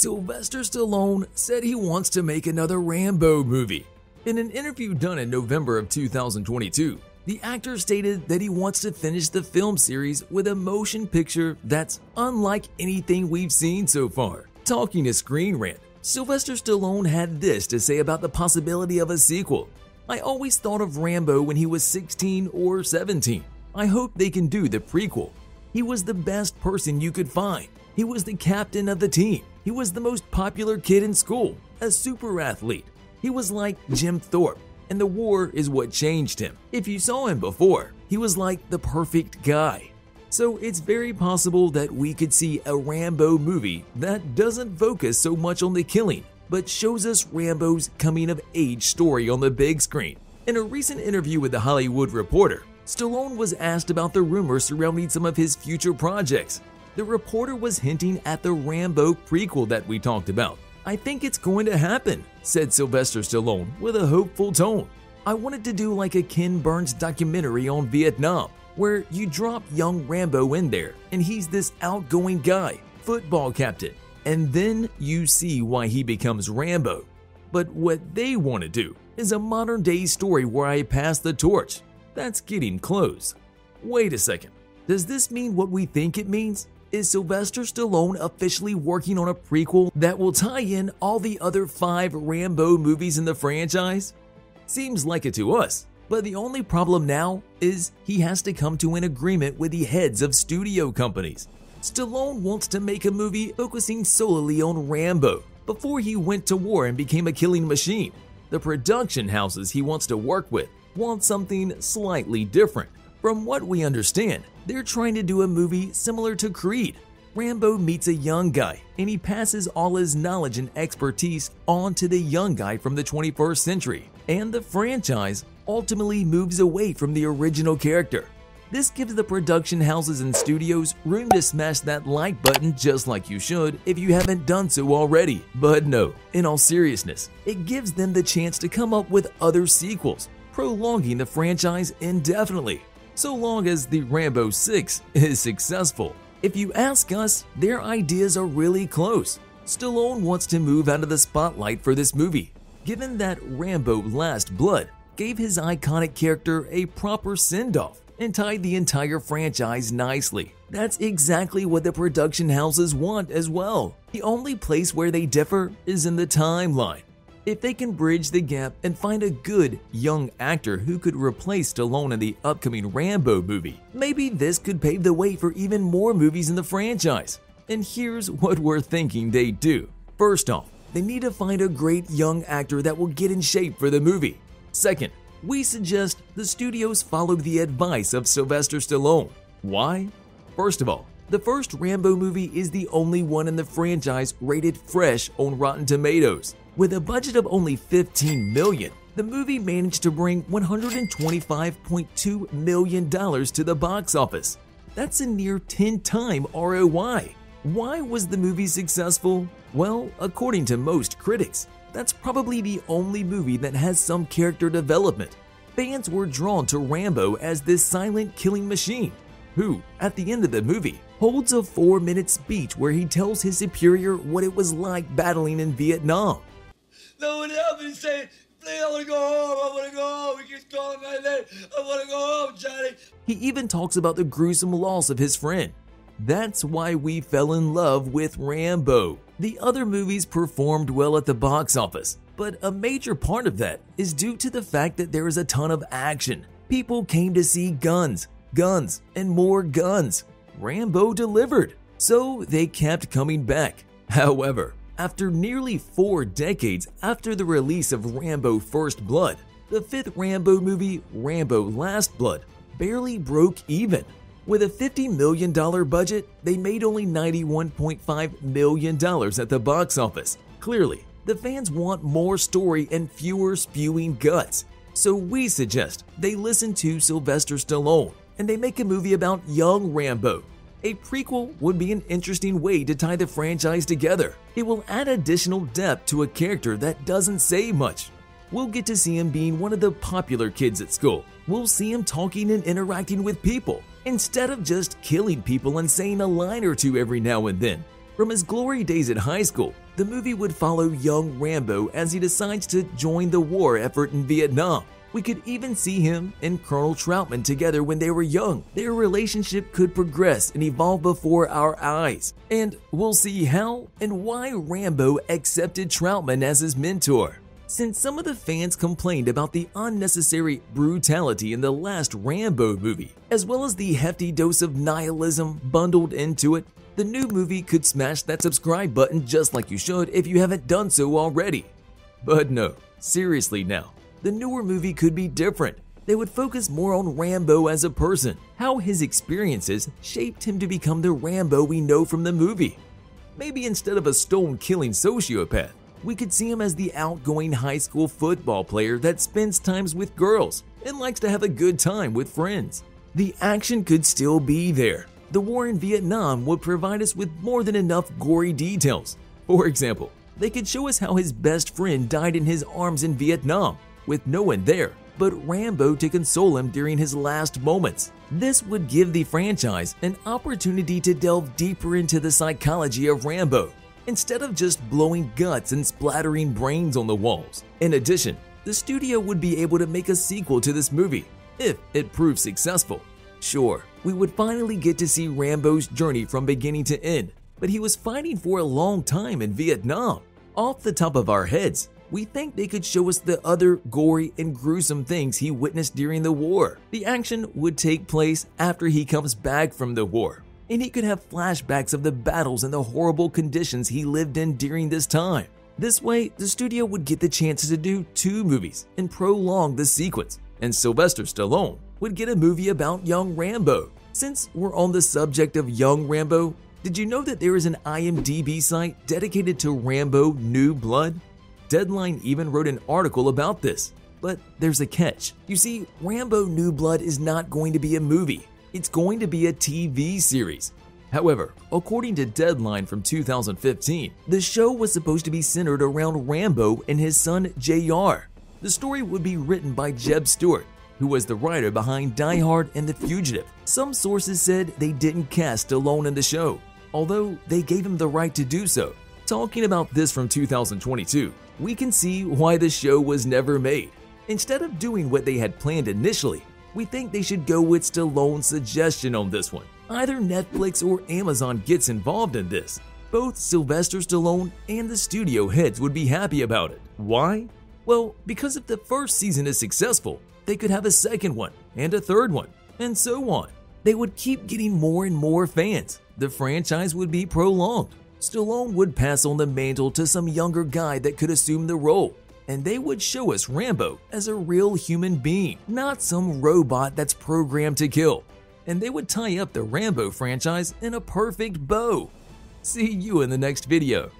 Sylvester Stallone said he wants to make another Rambo movie. In an interview done in November of 2022, the actor stated that he wants to finish the film series with a motion picture that's unlike anything we've seen so far. Talking to Screen Rant, Sylvester Stallone had this to say about the possibility of a sequel. "I always thought of Rambo when he was 16 or 17. I hope they can do the prequel. He was the best person you could find. He was the captain of the team. He was the most popular kid in school, a super athlete. He was like Jim Thorpe, and the war is what changed him. If you saw him before, he was like the perfect guy." So it's very possible that we could see a Rambo movie that doesn't focus so much on the killing, but shows us Rambo's coming-of-age story on the big screen. In a recent interview with The Hollywood Reporter, Stallone was asked about the rumors surrounding some of his future projects. The reporter was hinting at the Rambo prequel that we talked about. "I think it's going to happen," said Sylvester Stallone with a hopeful tone. "I wanted to do like a Ken Burns documentary on Vietnam, where you drop young Rambo in there and he's this outgoing guy, football captain, and then you see why he becomes Rambo. But what they want to do is a modern-day story where I pass the torch. That's getting close." Wait a second, does this mean what we think it means? Is Sylvester Stallone officially working on a prequel that will tie in all the other 5 Rambo movies in the franchise? Seems like it to us, but the only problem now is he has to come to an agreement with the heads of studio companies. Stallone wants to make a movie focusing solely on Rambo before he went to war and became a killing machine. The production houses he wants to work with want something slightly different. From what we understand, they're trying to do a movie similar to Creed. Rambo meets a young guy, and he passes all his knowledge and expertise on to the young guy from the 21st century, and the franchise ultimately moves away from the original character. This gives the production houses and studios room to smash that like button just like you should if you haven't done so already. But no, in all seriousness, it gives them the chance to come up with other sequels, prolonging the franchise indefinitely, so long as the Rambo 6 is successful. If you ask us, their ideas are really close. Stallone wants to move out of the spotlight for this movie, given that Rambo Last Blood gave his iconic character a proper send-off and tied the entire franchise nicely. That's exactly what the production houses want as well. The only place where they differ is in the timeline. If they can bridge the gap and find a good young actor who could replace Stallone in the upcoming Rambo movie, maybe this could pave the way for even more movies in the franchise. And here's what we're thinking they do. First off, they need to find a great young actor that will get in shape for the movie. Second, we suggest the studios follow the advice of Sylvester Stallone. Why? First of all, the first Rambo movie is the only one in the franchise rated fresh on Rotten Tomatoes. With a budget of only $15 million, the movie managed to bring $125.2 million to the box office. That's a near 10-time ROI. Why was the movie successful? Well, according to most critics, that's probably the only movie that has some character development. Fans were drawn to Rambo as this silent killing machine, who, at the end of the movie, holds a 4-minute speech where he tells his superior what it was like battling in Vietnam. "No one help me," saying, "Please, I want to go home. I want to go home. He keeps calling my name. I want to go home, Johnny." He even talks about the gruesome loss of his friend. That's why we fell in love with Rambo. The other movies performed well at the box office, but a major part of that is due to the fact that there is a ton of action. People came to see guns, and more guns. Rambo delivered, so they kept coming back. However, after nearly 4 decades after the release of Rambo First Blood, the 5th Rambo movie, Rambo Last Blood, barely broke even. With a $50 million budget, they made only $91.5 million at the box office. Clearly, the fans want more story and fewer spewing guts. So we suggest they listen to Sylvester Stallone and they make a movie about young Rambo. A prequel would be an interesting way to tie the franchise together. It will add additional depth to a character that doesn't say much. We'll get to see him being one of the popular kids at school. We'll see him talking and interacting with people, instead of just killing people and saying a line or two every now and then. From his glory days at high school, The movie would follow young Rambo as he decides to join the war effort in Vietnam. We could even see him and Colonel Troutman together when they were young. Their relationship could progress and evolve before our eyes. And we'll see how and why Rambo accepted Troutman as his mentor. Since some of the fans complained about the unnecessary brutality in the last Rambo movie, as well as the hefty dose of nihilism bundled into it, the new movie could smash that subscribe button just like you should if you haven't done so already. But no, seriously now, the newer movie could be different. They would focus more on Rambo as a person, how his experiences shaped him to become the Rambo we know from the movie. Maybe instead of a stone-killing sociopath, we could see him as the outgoing high school football player that spends times with girls and likes to have a good time with friends. The action could still be there. The war in Vietnam would provide us with more than enough gory details. For example, they could show us how his best friend died in his arms in Vietnam, with no one there but Rambo to console him during his last moments. This would give the franchise an opportunity to delve deeper into the psychology of Rambo, instead of just blowing guts and splattering brains on the walls. In addition, the studio would be able to make a sequel to this movie, if it proves successful. Sure, we would finally get to see Rambo's journey from beginning to end, but he was fighting for a long time in Vietnam. Off the top of our heads, we think they could show us the other gory and gruesome things he witnessed during the war. The action would take place after he comes back from the war, and he could have flashbacks of the battles and the horrible conditions he lived in during this time. This way, the studio would get the chance to do 2 movies and prolong the sequence, and Sylvester Stallone would get a movie about young Rambo. Since we're on the subject of young Rambo, did you know that there is an IMDb site dedicated to Rambo New Blood? Deadline even wrote an article about this, but there's a catch. You see, Rambo New Blood is not going to be a movie. It's going to be a TV series. However, according to Deadline from 2015, the show was supposed to be centered around Rambo and his son JR. The story would be written by Jeb Stewart, who was the writer behind Die Hard and The Fugitive. Some sources said they didn't cast Stallone in the show, although they gave him the right to do so. Talking about this from 2022, we can see why the show was never made. Instead of doing what they had planned initially, we think they should go with Stallone's suggestion on this one. Either Netflix or Amazon gets involved in this. Both Sylvester Stallone and the studio heads would be happy about it. Why? Well, because if the first season is successful, they could have a second one and a third one, and so on. They would keep getting more and more fans. The franchise would be prolonged. Stallone would pass on the mantle to some younger guy that could assume the role, and they would show us Rambo as a real human being, not some robot that's programmed to kill. And they would tie up the Rambo franchise in a perfect bow. See you in the next video.